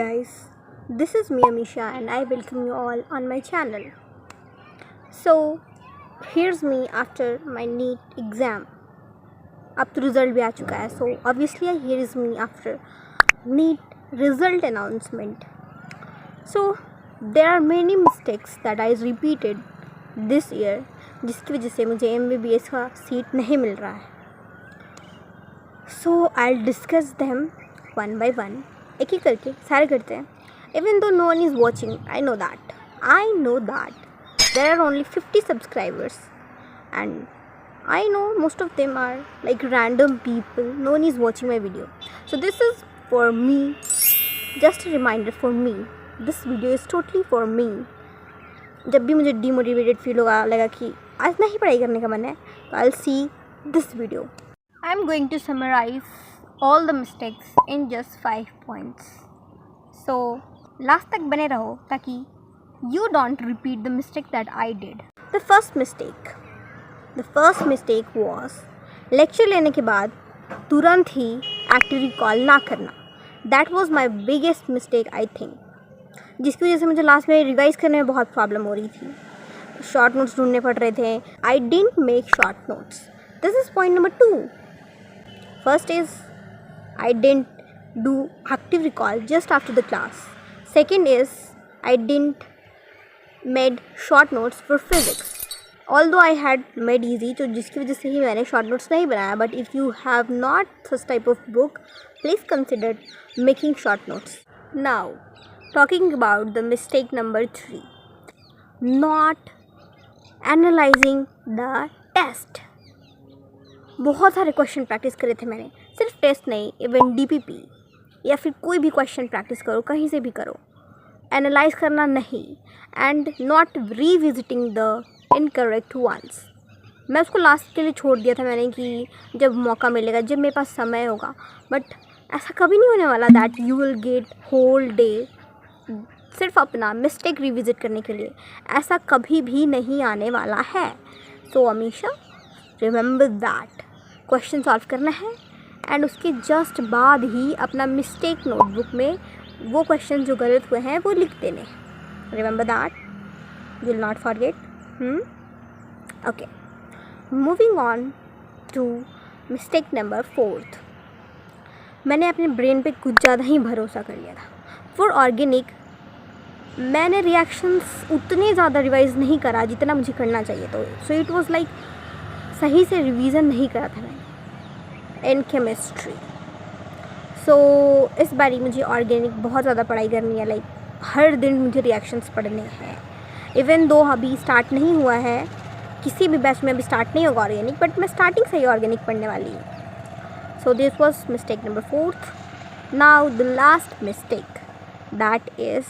guys, this is me Amisha and I welcome you all on my channel. So here's me after my NEET exam. अब तो result भी आ चुका है. So obviously here is me after NEET result announcement. So there are many mistakes that I repeated this year जिसकी वजह से मुझे MBBS का सीट नहीं मिल रहा है. So I'll discuss them one by one. एक एक करके सारे करते हैं. Even though no one is watching, I know that there are only 50 subscribers and I know most of them are like random people. No one is watching my video. So this is for me, just a reminder for me. This video is totally for me. जब भी मुझे demotivated feel होगा, लगा कि आज नहीं पढ़ाई करने का मन है, तो I'll see this video. I'm going to summarize all the mistakes in just 5 points. So last तक बने रहो ताकि you don't repeat the mistake that I did. The first mistake was lecture लेने के बाद तुरंत ही active recall ना करना. That was my biggest mistake I think. जिसकी वजह से मुझे लास्ट में रिवाइज करने में बहुत प्रॉब्लम हो रही थी. शॉर्ट नोट्स ढूंढने पड़ रहे थे. I didn't make short notes. This is point number 2. First is I didn't do active recall just after the class. Second is I didn't made short notes for physics. Although I had made easy, तो जिसकी वजह से ही मैंने short notes नहीं बनाया. But if you have not such type of book, please consider making short notes. Now, talking about the mistake number 3, not analyzing the test. बहुत सारे question practice करे थे मैंने. सिर्फ टेस्ट नहीं, इवन DPP या फिर कोई भी क्वेश्चन प्रैक्टिस करो, कहीं से भी करो, एनालाइज करना नहीं. And not revisiting the incorrect ones. मैं उसको लास्ट के लिए छोड़ दिया था मैंने कि जब मौका मिलेगा, जब मेरे पास समय होगा. बट ऐसा कभी नहीं होने वाला that you will get whole day सिर्फ अपना मिस्टेक रिविजिट करने के लिए. ऐसा कभी भी नहीं आने वाला है. सो हमेशा रिमेंबर दैट क्वेश्चन सॉल्व करना है एंड उसके जस्ट बाद ही अपना मिस्टेक नोटबुक में वो क्वेश्चन जो गलत हुए हैं वो लिख देने. Remember that, you will not forget. Okay, moving on to mistake number 4. मैंने अपने ब्रेन पे कुछ ज़्यादा ही भरोसा कर लिया था. फॉर ऑर्गेनिक मैंने रिएक्शंस उतने ज़्यादा रिवाइज़ नहीं करा जितना मुझे करना चाहिए. तो सो इट वाज लाइक सही से रिवीजन नहीं करा था मैंने इन केमिस्ट्री. सो इस बारी मुझे ऑर्गेनिक बहुत ज़्यादा पढ़ाई करनी है. लाइक हर दिन मुझे रिएक्शंस पढ़ने हैं. इवन दो अभी स्टार्ट नहीं हुआ है, किसी भी बैच में अभी स्टार्ट नहीं होगा ऑर्गेनिक, बट मैं स्टार्टिंग से ही ऑर्गेनिक पढ़ने वाली हूँ. So this was mistake number 4. Now the last mistake, that is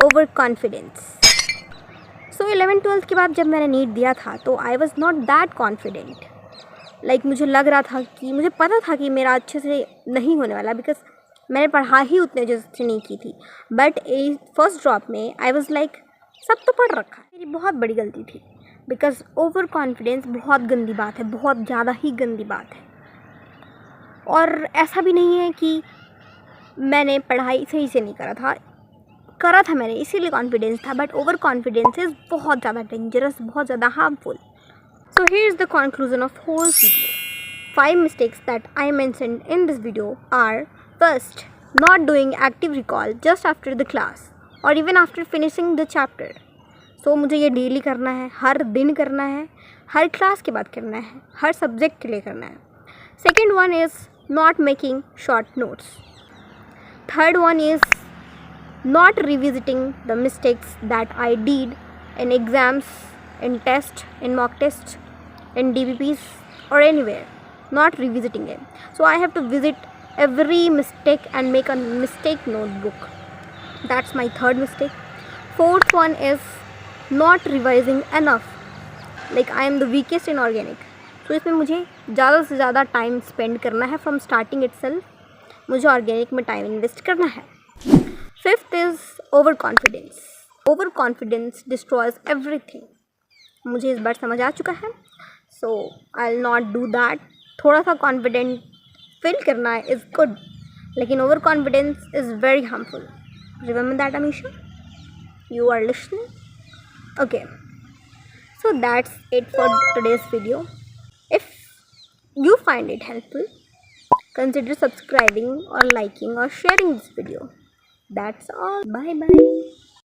over confidence. So 11th-12th के बाद जब मैंने नीट दिया था तो I was not that confident. Like मुझे लग रहा था कि मुझे पता था कि मेरा अच्छे से नहीं होने वाला, बिकॉज मैंने पढ़ाई ही उतने जैसे से नहीं की थी. बट फर्स्ट ड्रॉप में आई वॉज लाइक सब तो पढ़ रखा है. मेरी बहुत बड़ी गलती थी, बिकॉज ओवर कॉन्फिडेंस बहुत गंदी बात है, बहुत ज़्यादा ही गंदी बात है. और ऐसा भी नहीं है कि मैंने पढ़ाई सही से नहीं करा था मैंने इसीलिए कॉन्फिडेंस था. बट ओवर कॉन्फिडेंस इज़ बहुत ज़्यादा डेंजरस, बहुत ज़्यादा harmful. So here is the conclusion of whole video. 5 mistakes that I mentioned in this video are: first, not doing active recall just after the class or even after finishing the chapter. So मुझे ये daily करना है, हर दिन करना है, हर class के बाद करना है, हर सब्जेक्ट के लिए करना है. Second one is not making short notes. Third one is not revisiting the mistakes that I did in exams, in test, in mock tests, in DPPs or anywhere. Not revisiting it. So I have to visit every mistake and make a mistake notebook. That's my third mistake. Fourth one is not revising enough. Like I am the weakest in organic. So इसमें मुझे ज़्यादा से ज़्यादा time spend करना है from starting itself. मुझे organic में time invest करना है. Fifth is overconfidence. Overconfidence destroys everything. मुझे इस बार समझ आ चुका है. So I will not do that. थोड़ा सा कॉन्फिडेंट फील करना इज़ गुड, लेकिन overconfidence is very harmful. Remember that, Amisha? You are listening? Okay. So that's it for today's video. If you find it helpful, consider subscribing or liking or sharing this video. That's all. Bye bye.